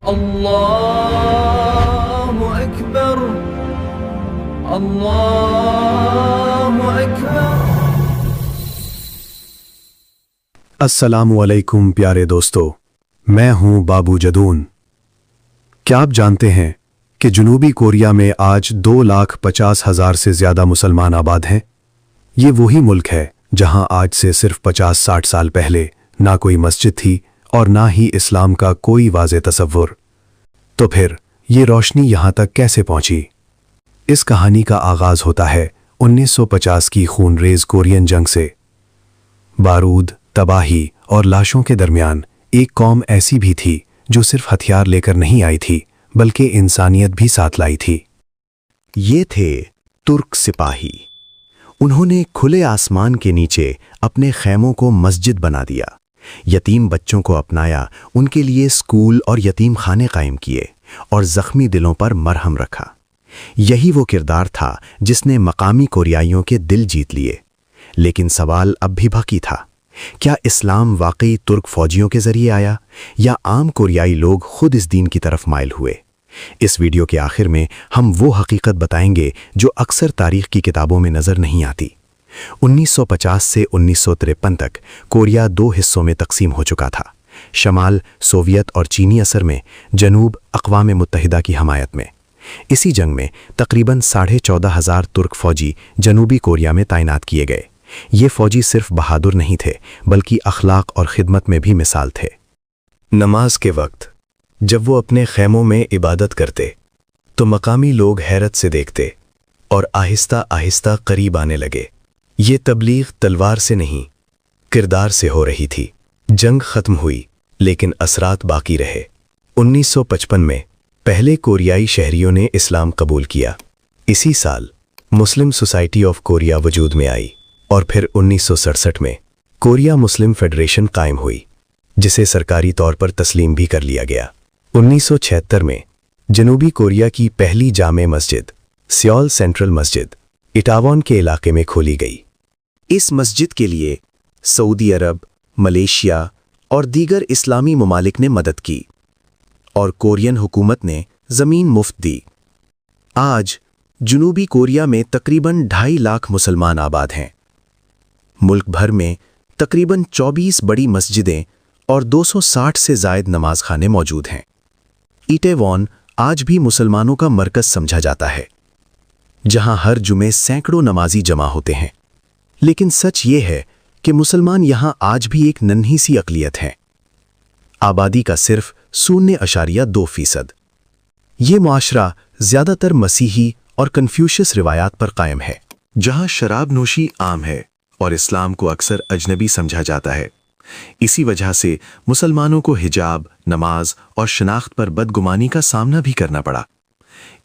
اللہ اکبر، اللہ اکبر۔ السلام علیکم پیارے دوستو، میں ہوں بابو جدون۔ کیا آپ جانتے ہیں کہ جنوبی کوریا میں آج 2,50,000 سے زیادہ مسلمان آباد ہیں؟ یہ وہی ملک ہے جہاں آج سے صرف 50-60 سال پہلے نہ کوئی مسجد تھی اور نہ ہی اسلام کا کوئی واضح تصور۔ تو پھر یہ روشنی یہاں تک کیسے پہنچی؟ اس کہانی کا آغاز ہوتا ہے 1950 کی خون ریز کورین جنگ سے۔ بارود، تباہی اور لاشوں کے درمیان ایک قوم ایسی بھی تھی جو صرف ہتھیار لے کر نہیں آئی تھی بلکہ انسانیت بھی ساتھ لائی تھی۔ یہ تھے ترک سپاہی۔ انہوں نے کھلے آسمان کے نیچے اپنے خیموں کو مسجد بنا دیا، یتیم بچوں کو اپنایا، ان کے لیے اسکول اور یتیم خانے قائم کیے اور زخمی دلوں پر مرہم رکھا۔ یہی وہ کردار تھا جس نے مقامی کوریائیوں کے دل جیت لیے۔ لیکن سوال اب بھی باقی تھا، کیا اسلام واقعی ترک فوجیوں کے ذریعے آیا یا عام کوریائی لوگ خود اس دین کی طرف مائل ہوئے؟ اس ویڈیو کے آخر میں ہم وہ حقیقت بتائیں گے جو اکثر تاریخ کی کتابوں میں نظر نہیں آتی۔ 1950 سے 1953 تک کوریا 2 حصوں میں تقسیم ہو چکا تھا، شمال سوویت اور چینی اثر میں، جنوب اقوام متحدہ کی حمایت میں۔ اسی جنگ میں تقریباً 14,500 ترک فوجی جنوبی کوریا میں تعینات کیے گئے۔ یہ فوجی صرف بہادر نہیں تھے بلکہ اخلاق اور خدمت میں بھی مثال تھے۔ نماز کے وقت جب وہ اپنے خیموں میں عبادت کرتے تو مقامی لوگ حیرت سے دیکھتے اور آہستہ آہستہ قریب آنے لگے۔ یہ تبلیغ تلوار سے نہیں، کردار سے ہو رہی تھی۔ جنگ ختم ہوئی لیکن اثرات باقی رہے۔ 1955 میں پہلے کوریائی شہریوں نے اسلام قبول کیا۔ اسی سال مسلم سوسائٹی آف کوریا وجود میں آئی اور پھر 1967 میں کوریا مسلم فیڈریشن قائم ہوئی، جسے سرکاری طور پر تسلیم بھی کر لیا گیا۔ 1976 میں جنوبی کوریا کی پہلی جامع مسجد، سیول سینٹرل مسجد، اٹاوان کے علاقے میں کھولی گئی۔ اس مسجد کے لیے سعودی عرب، ملیشیا اور دیگر اسلامی ممالک نے مدد کی اور کورین حکومت نے زمین مفت دی۔ آج جنوبی کوریا میں تقریباً 2.5 لاکھ مسلمان آباد ہیں۔ ملک بھر میں تقریباً 24 بڑی مسجدیں اور 260 سے زائد نماز خانے موجود ہیں۔ ایٹیوان آج بھی مسلمانوں کا مرکز سمجھا جاتا ہے، جہاں ہر جمعے سینکڑوں نمازی جمع ہوتے ہیں۔ لیکن سچ یہ ہے کہ مسلمان یہاں آج بھی ایک ننھی سی اقلیت ہیں، آبادی کا صرف 0.2%۔ یہ معاشرہ زیادہ تر مسیحی اور کنفیوشس روایات پر قائم ہے، جہاں شراب نوشی عام ہے اور اسلام کو اکثر اجنبی سمجھا جاتا ہے۔ اسی وجہ سے مسلمانوں کو حجاب، نماز اور شناخت پر بدگمانی کا سامنا بھی کرنا پڑا۔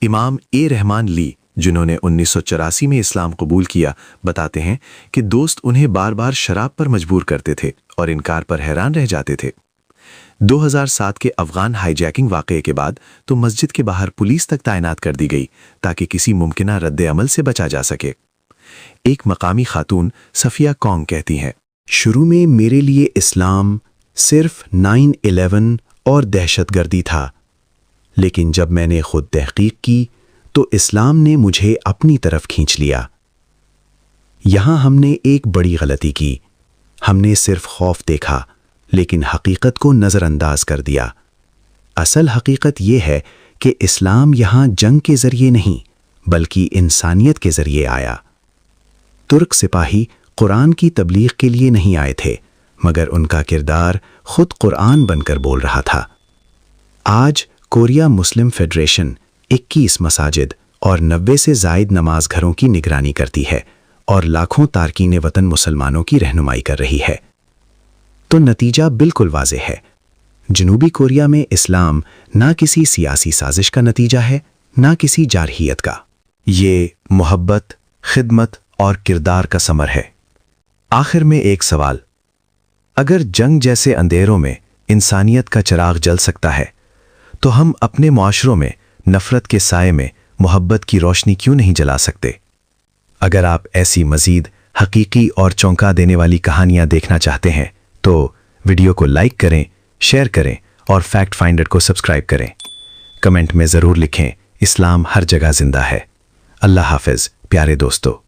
امام اے رحمان لی، جنہوں نے 1984 میں اسلام قبول کیا، بتاتے ہیں کہ دوست انہیں بار بار شراب پر مجبور کرتے تھے اور انکار پر حیران رہ جاتے تھے۔ 2007 کے افغان ہائی جیکنگ واقعے کے بعد تو مسجد کے باہر پولیس تک تعینات کر دی گئی تاکہ کسی ممکنہ رد عمل سے بچا جا سکے۔ ایک مقامی خاتون صفیہ کونگ کہتی ہیں، شروع میں میرے لیے اسلام صرف 9/11 اور دہشت گردی تھا، لیکن جب میں نے خود تحقیق کی تو اسلام نے مجھے اپنی طرف کھینچ لیا۔ یہاں ہم نے ایک بڑی غلطی کی، ہم نے صرف خوف دیکھا لیکن حقیقت کو نظر انداز کر دیا۔ اصل حقیقت یہ ہے کہ اسلام یہاں جنگ کے ذریعے نہیں بلکہ انسانیت کے ذریعے آیا۔ ترک سپاہی قرآن کی تبلیغ کے لیے نہیں آئے تھے، مگر ان کا کردار خود قرآن بن کر بول رہا تھا۔ آج کوریا مسلم فیڈریشن 21 مساجد اور 90 سے زائد نماز گھروں کی نگرانی کرتی ہے اور لاکھوں تارکین وطن مسلمانوں کی رہنمائی کر رہی ہے۔ تو نتیجہ بالکل واضح ہے، جنوبی کوریا میں اسلام نہ کسی سیاسی سازش کا نتیجہ ہے، نہ کسی جارحیت کا، یہ محبت، خدمت اور کردار کا ثمر ہے۔ آخر میں ایک سوال، اگر جنگ جیسے اندھیروں میں انسانیت کا چراغ جل سکتا ہے تو ہم اپنے معاشروں میں نفرت کے سائے میں محبت کی روشنی کیوں نہیں جلا سکتے؟ اگر آپ ایسی مزید حقیقی اور چونکا دینے والی کہانیاں دیکھنا چاہتے ہیں تو ویڈیو کو لائک کریں، شیئر کریں اور فیکٹ فائنڈر کو سبسکرائب کریں۔ کمنٹ میں ضرور لکھیں، اسلام ہر جگہ زندہ ہے۔ اللہ حافظ پیارے دوستو۔